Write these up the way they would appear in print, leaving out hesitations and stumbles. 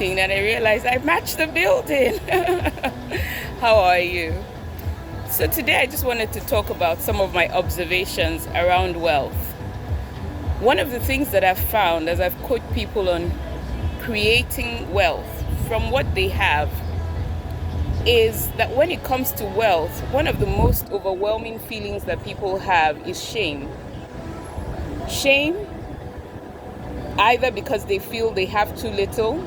meeting and I realized I matched the building. How are you? So today I just wanted to talk about some of my observations around wealth. One of the things that I've found as I've coached people on creating wealth from what they have is that when it comes to wealth, one of the most overwhelming feelings that people have is shame. Shame, either because they feel they have too little,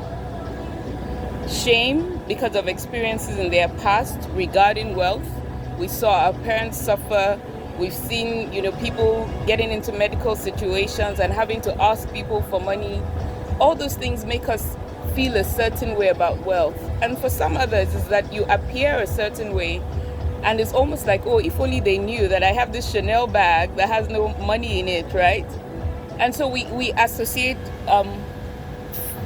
shame because of experiences in their past regarding wealth. We saw our parents suffer. We've seen, people getting into medical situations and having to ask people for money. All those things make us feel a certain way about wealth. And for some others, is that you appear a certain way, and it's almost like, oh, if only they knew that I have this Chanel bag that has no money in it, right? And so we associate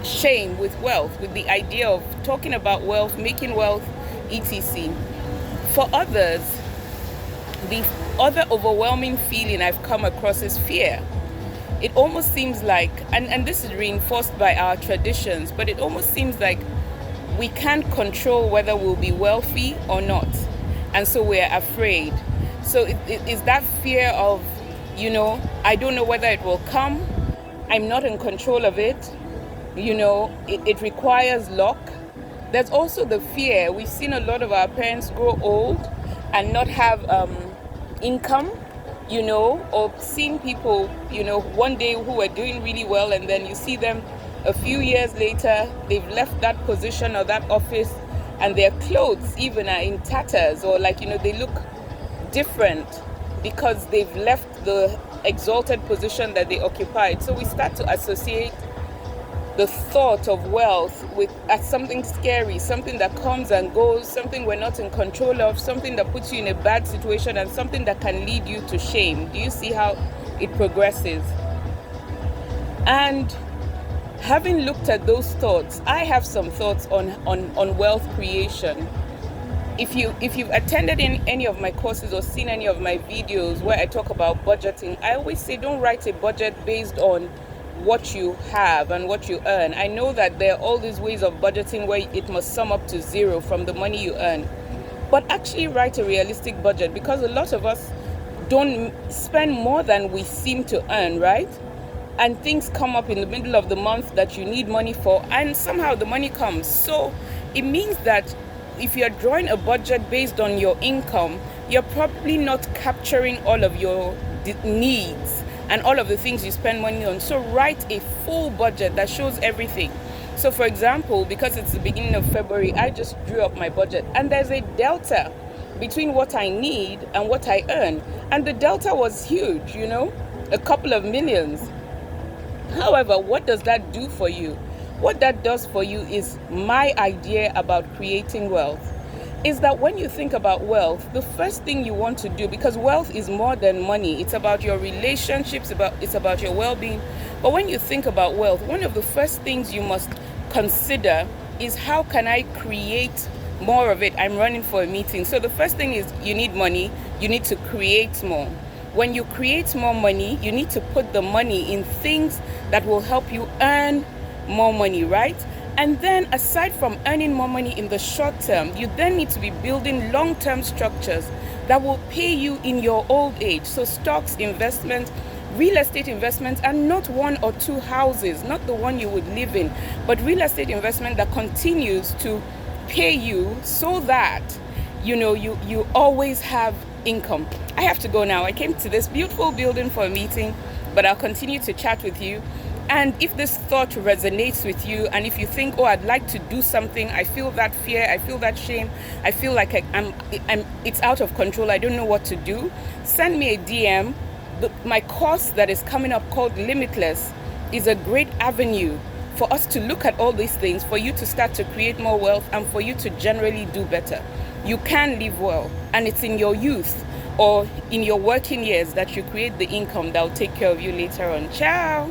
shame with wealth, with the idea of talking about wealth, making wealth, etc. For others, the other overwhelming feeling I've come across is fear. It almost seems like, and this is reinforced by our traditions, but it almost seems like we can't control whether we'll be wealthy or not. And so we're afraid. So it is that fear of, I don't know whether it will come. I'm not in control of it. It requires luck. There's also the fear. We've seen a lot of our parents grow old and not have income, or seeing people, one day who are doing really well, and then you see them a few years later, they've left that position or that office, and their clothes even are in tatters, or they look different because they've left the exalted position that they occupied. So we start to associate the thought of wealth as something scary, something that comes and goes, something we're not in control of, something that puts you in a bad situation, and something that can lead you to shame. Do you see how it progresses? And having looked at those thoughts, I have some thoughts on wealth creation. If you've attended any of my courses or seen any of my videos where I talk about budgeting, I always say don't write a budget based on what you have and what you earn. I know that there are all these ways of budgeting where it must sum up to zero from the money you earn. But actually write a realistic budget, because a lot of us don't spend more than we seem to earn, right? And things come up in the middle of the month that you need money for, and somehow the money comes. So it means that if you're drawing a budget based on your income, you're probably not capturing all of your needs and all of the things you spend money on. So write a full budget that shows everything. So for example, because it's the beginning of February, I just drew up my budget, and there's a delta between what I need and what I earn. And the delta was huge, a couple of millions. However, what does that do for you? What that does for you is my idea about creating wealth. Is that when you think about wealth, the first thing you want to do, because wealth is more than money, it's about your relationships, it's about your well-being. But when you think about wealth, one of the first things you must consider is, how can I create more of it? I'm running for a meeting. So the first thing is, you need money, you need to create more. When you create more money, you need to put the money in things that will help you earn more money, right? And then aside from earning more money in the short term, you then need to be building long-term structures that will pay you in your old age. So stocks, investment, real estate investment, and not one or two houses, not the one you would live in, but real estate investment that continues to pay you so that, you always have income. I have to go now. I came to this beautiful building for a meeting, but I'll continue to chat with you. And if this thought resonates with you, and if you think, oh, I'd like to do something, I feel that fear, I feel that shame, I feel like it's out of control, I don't know what to do, send me a DM. My course that is coming up, called Limitless, is a great avenue for us to look at all these things, for you to start to create more wealth, and for you to generally do better. You can live well, and it's in your youth or in your working years that you create the income that will take care of you later on. Ciao!